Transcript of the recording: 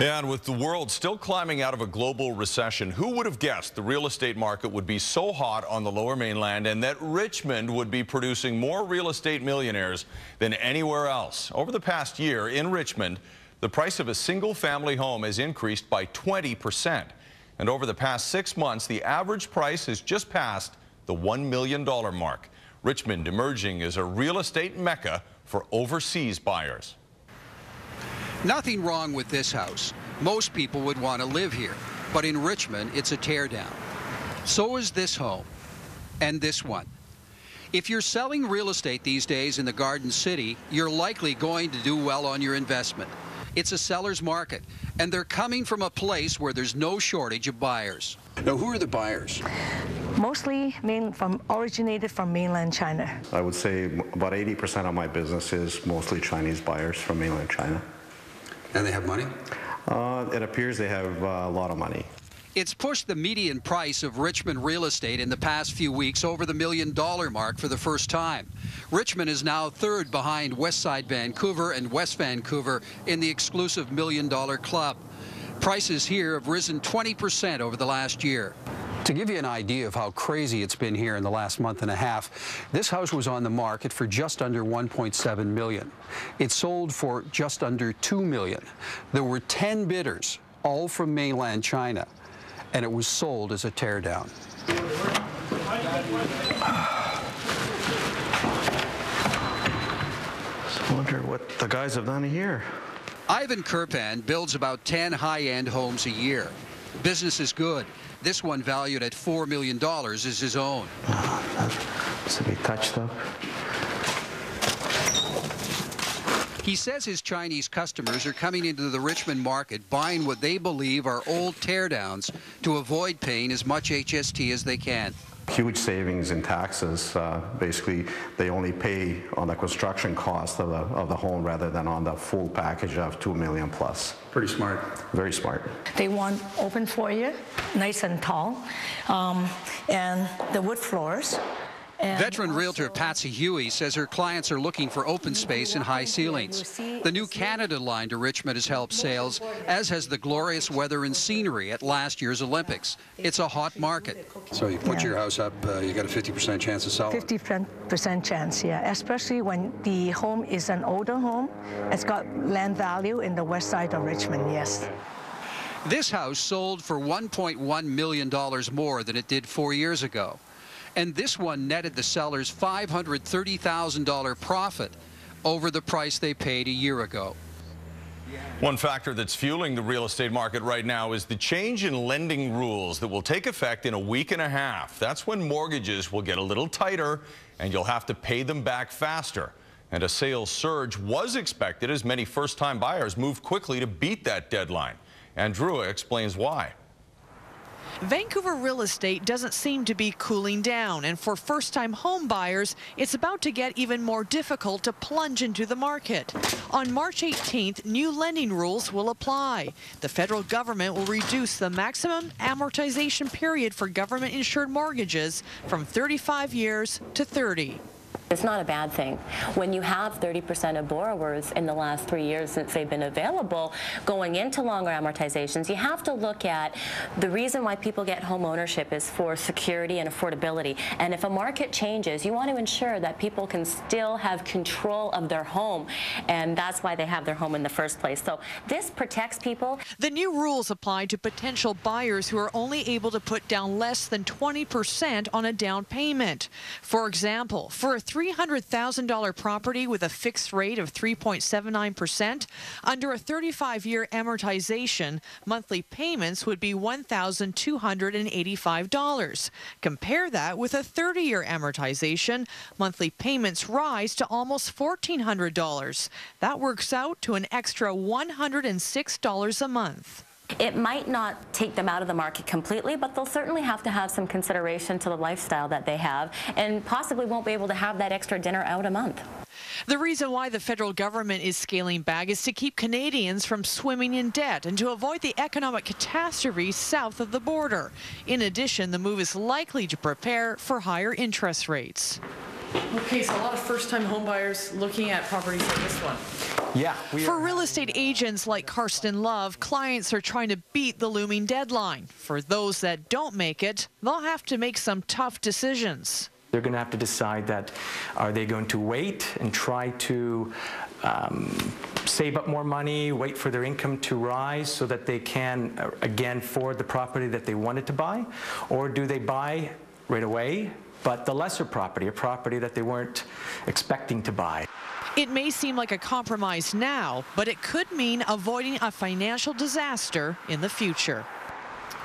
Yeah, and with the world still climbing out of a global recession, who would have guessed the real estate market would be so hot on the Lower Mainland and that Richmond would be producing more real estate millionaires than anywhere else? Over the past year in Richmond, the price of a single-family home has increased by 20%. And over the past 6 months, the average price has just passed the $1 million mark. Richmond emerging as a real estate mecca for overseas buyers. Nothing wrong with this house. Most people would want to live here. But in Richmond, it's a teardown. So is this home. And this one. If you're selling real estate these days in the Garden City, you're likely going to do well on your investment. It's a seller's market, and they're coming from a place where there's no shortage of buyers. Now, who are the buyers? Mostly originated from mainland China. I would say about 80% of my business is mostly Chinese buyers from mainland China. And they have money? It appears they have a lot of money. It's pushed the median price of Richmond real estate in the past few weeks over the $1 million mark for the first time. Richmond is now third behind Westside Vancouver and West Vancouver in the exclusive $1 Million Club. Prices here have risen 20% over the last year. To give you an idea of how crazy it's been here in the last month and a half, this house was on the market for just under $1.7 million. It sold for just under $2 million. There were 10 bidders, all from mainland China, and it was sold as a teardown. I wonder what the guys have done here. Ivan Kirpan builds about 10 high-end homes a year. Business is good. This one, valued at $4 million, is his own. It's a bit touched up. He says his Chinese customers are coming into the Richmond market buying what they believe are old teardowns to avoid paying as much HST as they can. Huge savings in taxes. Basically, they only pay on the construction cost of the home rather than on the full package of $2 million plus. Pretty smart. Very smart. They want open foyer, nice and tall, and the wood floors. Veteran realtor Patsy Huey says her clients are looking for open space and high ceilings. The new Canada line to Richmond has helped sales, as has the glorious weather and scenery at last year's Olympics. It's a hot market. So you put your house up, you got a 50% chance of selling? 50% chance, yeah, especially when the home is an older home. It's got land value in the west side of Richmond, yes. This house sold for $1.1 million more than it did 4 years ago. And this one netted the sellers $530,000 profit over the price they paid a year ago. One factor that's fueling the real estate market right now is the change in lending rules that will take effect in a week and a half. That's when mortgages will get a little tighter and you'll have to pay them back faster. And a sales surge was expected as many first-time buyers moved quickly to beat that deadline. Andrew explains why. Vancouver real estate doesn't seem to be cooling down, and for first-time home buyers, it's about to get even more difficult to plunge into the market. On March 18th, new lending rules will apply. The federal government will reduce the maximum amortization period for government-insured mortgages from 35 years to 30. It's not a bad thing. When you have 30% of borrowers in the last 3 years since they've been available going into longer amortizations, you have to look at the reason why people get home ownership is for security and affordability. And if a market changes, you want to ensure that people can still have control of their home, and that's why they have their home in the first place. So this protects people. The new rules apply to potential buyers who are only able to put down less than 20% on a down payment. For example, for a $300,000 property with a fixed rate of 3.79%, under a 35-year amortization, monthly payments would be $1,285. Compare that with a 30-year amortization, monthly payments rise to almost $1,400. That works out to an extra $106 a month. It might not take them out of the market completely, but they'll certainly have to have some consideration to the lifestyle that they have, and possibly won't be able to have that extra dinner out a month. The reason why the federal government is scaling back is to keep Canadians from swimming in debt and to avoid the economic catastrophe south of the border. In addition, the move is likely to prepare for higher interest rates. Okay, so a lot of first-time home buyers looking at properties like this one. Yeah. For real estate agents like Karsten Love, clients are trying to beat the looming deadline. For those that don't make it, they'll have to make some tough decisions. They're going to have to decide that, are they going to wait and try to save up more money, wait for their income to rise so that they can, again, afford the property that they wanted to buy? Or do they buy right away, but the lesser property, a property that they weren't expecting to buy? It may seem like a compromise now, but it could mean avoiding a financial disaster in the future.